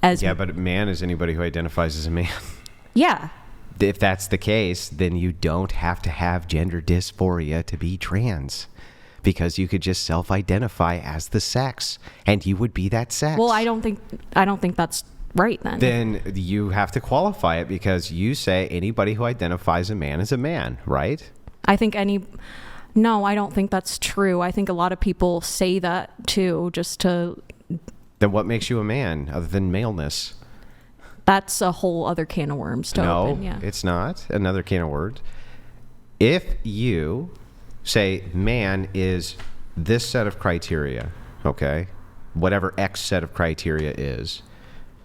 as... Yeah, but man is anybody who identifies as a man. Yeah. If that's the case, then you don't have to have gender dysphoria to be trans, because you could just self-identify as the sex and you would be that sex. Well, I don't think that's right then. Then you have to qualify it, because you say anybody who identifies a man is a man, right? No, I don't think that's true. I think a lot of people say that too, just to... Then what makes you a man other than maleness? That's a whole other can of worms to open. Yeah. It's not another can of worms. If you say man is this set of criteria, okay, whatever X set of criteria is,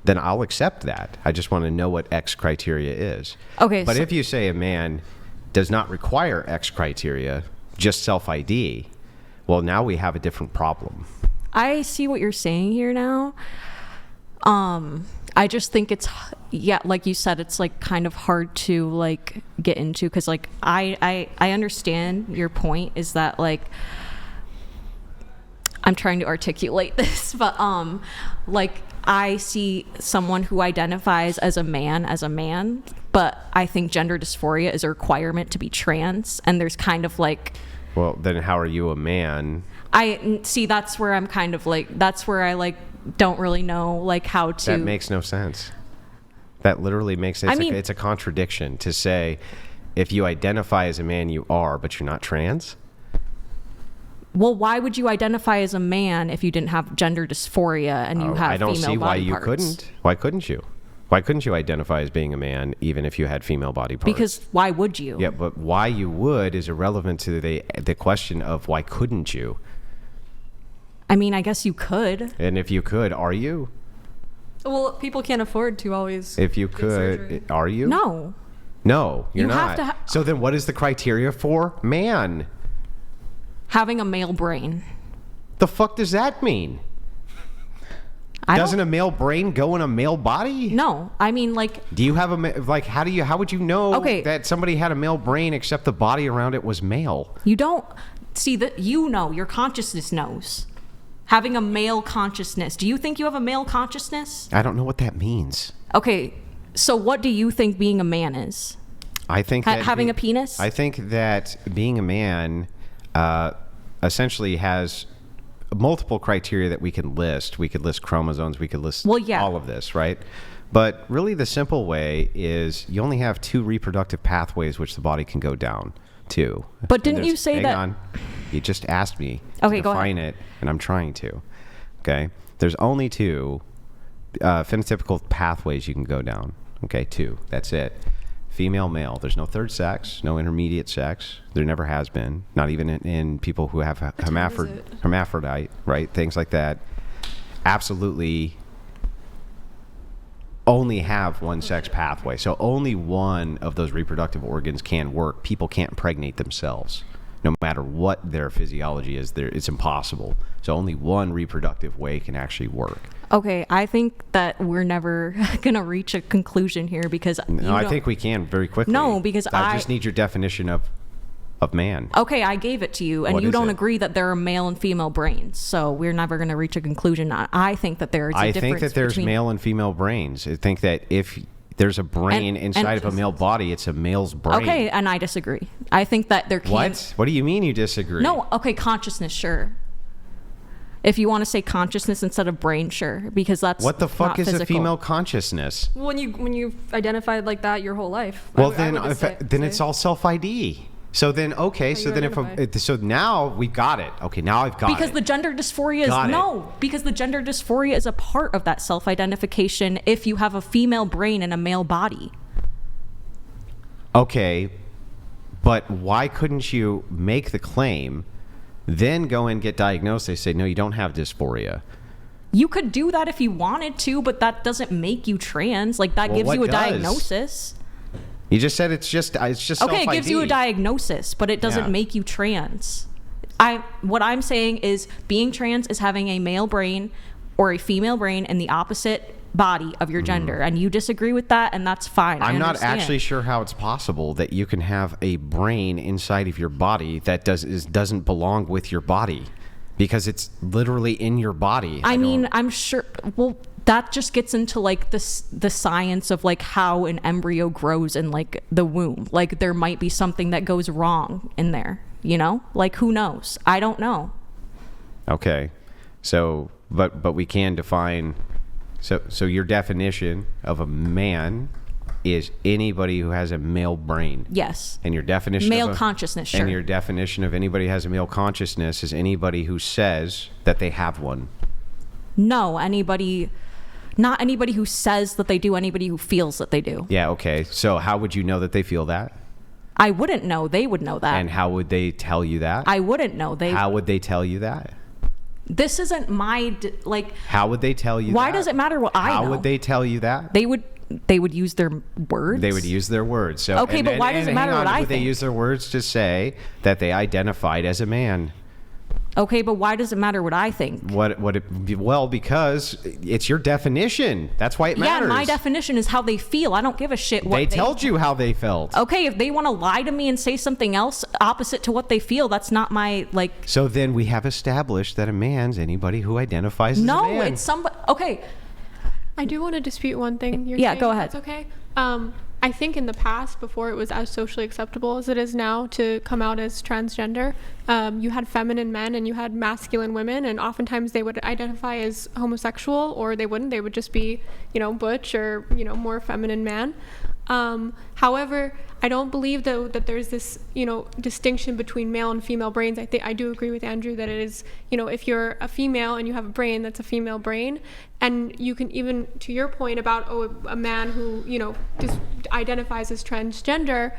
then I'll accept that. I just want to know what X criteria is. Okay. But if you say a man does not require X criteria, just self-ID, well, now we have a different problem. I see what you're saying here now. I just think it's, yeah, like you said, it's like kind of hard to like get into, because like I understand your point is that like I'm trying to articulate this, but like I see someone who identifies as a man, but I think gender dysphoria is a requirement to be trans, and there's kind of like... Well, then how are you a man? I see, that's where I'm kind of like, that's where I like don't really know like how to... That makes no sense. That literally makes sense. It's a contradiction to say if you identify as a man, you are, but you're not trans. Well, why would you identify as a man if you didn't have gender dysphoria and you have female body parts? I don't see why you couldn't. Why couldn't you? Why couldn't you identify as being a man even if you had female body parts? Because why would you? Yeah, but why you would is irrelevant to the question of why couldn't you? I mean, I guess you could. And if you could, are you? Well, people can't afford to always. If you could, are you? No. No, you're You not. have to so then what is the criteria for man? Having a male brain. The fuck does that mean? Doesn't a male brain go in a male body? No, I mean like... Do you have how would you know that somebody had a male brain except the body around it was male? You don't see that, your consciousness knows. Having a male consciousness. Do you think you have a male consciousness? I don't know what that means. Okay, so what do you think being a man is? I think that having a penis? I think that being a man essentially has multiple criteria that we can list. We could list chromosomes. We could list all of this, right? But really the simple way is you only have 2 reproductive pathways which the body can go down to. But didn't you say that... Hang on. You just asked me to define it, and I'm trying to. Okay? There's only 2 phenotypical pathways you can go down. Okay, 2. That's it. Female, male. There's no third sex, no intermediate sex. There never has been. Not even in people who have hermaphrodite, right? Things like that. Absolutely only have one sex pathway. So only one of those reproductive organs can work. People can't impregnate themselves. No matter what their physiology is, it's impossible. So only one reproductive way can actually work. Okay, I think that we're never going to reach a conclusion here because... No, I think we can very quickly. No, because I just need your definition of man. Okay, I gave it to you, and you don't agree that there are male and female brains. So we're never going to reach a conclusion. I think that there is a difference. I think that there's male and female brains. I think that if there's a brain inside of a male body, it's a male's brain. Okay, and I disagree. I think that there can't... What? What do you mean you disagree? No, okay, consciousness, sure. If you want to say consciousness instead of brain, sure, because that's what the fuck is physical. A female consciousness? When you've identified like that your whole life. Well, then it's all self-ID. So then, okay, so now we've got it. Okay, now I've got it. Because the gender dysphoria because the gender dysphoria is a part of that self-identification if you have a female brain and a male body. Okay, but why couldn't you make the claim, then go and get diagnosed? They say, no, you don't have dysphoria. You could do that if you wanted to, but that doesn't make you trans. Like, that gives you a diagnosis. You just said it's just okay, self-ID. It gives you a diagnosis, but it doesn't make you trans. What I'm saying is being trans is having a male brain or a female brain in the opposite body of your gender, and you disagree with that, and that's fine. I'm not actually sure how it's possible that you can have a brain inside of your body that doesn't belong with your body. Because it's literally in your body. I mean, I'm sure... Well, that just gets into like the science of like how an embryo grows in like the womb. Like there might be something that goes wrong in there, you know? Like who knows? I don't know. Okay. So, but we can define, so your definition of a man is anybody who has a male brain. Yes. And your definition male of consciousness, sure. And your definition of anybody who has a male consciousness is anybody who says that they have one. No, not anybody who says that they do, anybody who feels that they do. Yeah, okay. So how would you know that they feel that? I wouldn't know. They would know that. And how would they tell you that? I wouldn't know. How would they tell you that? This isn't my, like... How would they tell you why that? does it matter what I know? How would they tell you that? They would use their words? They would use their words. So, okay, but why does it matter what I think? Would they use their words to say that they identified as a man? Okay, but why does it matter what I think? Well, because it's your definition. That's why it matters. Yeah, my definition is how they feel. I don't give a shit what they told you how they felt. Okay, if they want to lie to me and say something else opposite to what they feel, that's not my, like... So then we have established that a man's anybody who identifies as a man. No, it's somebody... Okay. I do want to dispute one thing you're saying. Yeah, go ahead. That's okay. I think in the past, before it was as socially acceptable as it is now to come out as transgender, you had feminine men and you had masculine women, and oftentimes they would identify as homosexual, or they wouldn't. They would just be, butch or, more feminine man. However, I don't believe though that there's this, distinction between male and female brains. I do agree with Andrew that it is, if you're a female and you have a brain that's a female brain, and you can even, to your point about, a man who, just identifies as transgender,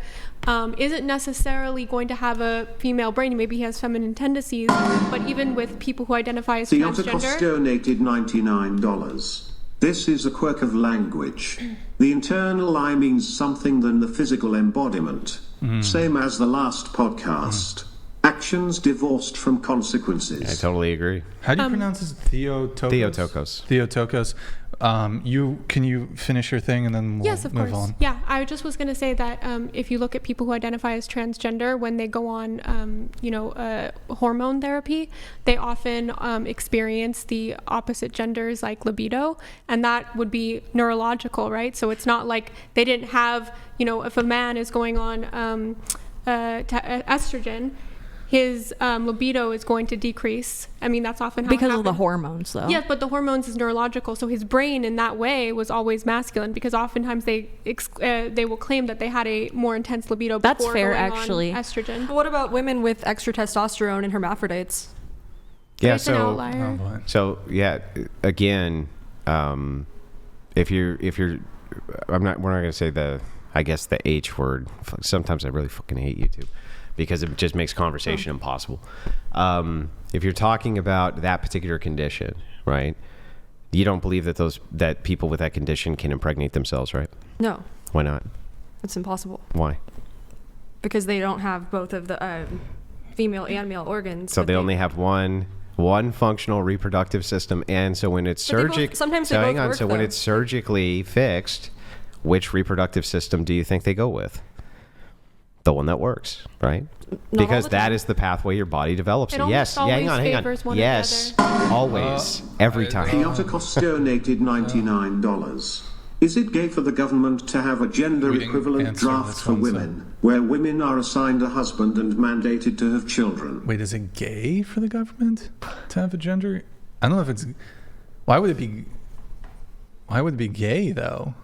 isn't necessarily going to have a female brain. Maybe he has feminine tendencies, but even with people who identify as transgender... The Outtakes donated $99. This is a quirk of language. The internal I means something than the physical embodiment. Same as the last podcast. Actions divorced from consequences. I totally agree. How do you pronounce this? Theotokos? Theotokos. Can you finish your thing and then we'll yes, of move course. on? Yeah, I just was going to say that if you look at people who identify as transgender, when they go on, hormone therapy, they often experience the opposite gender's like libido, and that would be neurological, right? So it's not like they didn't have, if a man is going on estrogen, his libido is going to decrease. I mean, that's often how because it of the hormones, though. Yes, but the hormones is neurological. So his brain, in that way, was always masculine, because oftentimes they will claim that they had a more intense libido before that's fair, going actually. on estrogen. But what about women with extra testosterone and hermaphrodites? Yeah. It's an outlier. So yeah, again, if you're, we're not going to say the H word. Sometimes I really fucking hate YouTube, because it just makes conversation impossible. If you're talking about that particular condition, right? You don't believe that people with that condition can impregnate themselves, right? No. Why not? It's impossible. Why? Because they don't have both of the female and male organs. So they only have one functional reproductive system, and so when it's sometimes they both work, so when it's surgically fixed, which reproductive system do you think they go with? The one that works, right? Because that is the pathway your body develops. Yes. Yeah, hang on. Yes. Always. Every time. The Outtakes donated $99. Is it gay for the government to have a gender equivalent draft for women, where women are assigned a husband and mandated to have children? Wait, is it gay for the government to have a gender? I don't know if it's... Why would it be gay, though?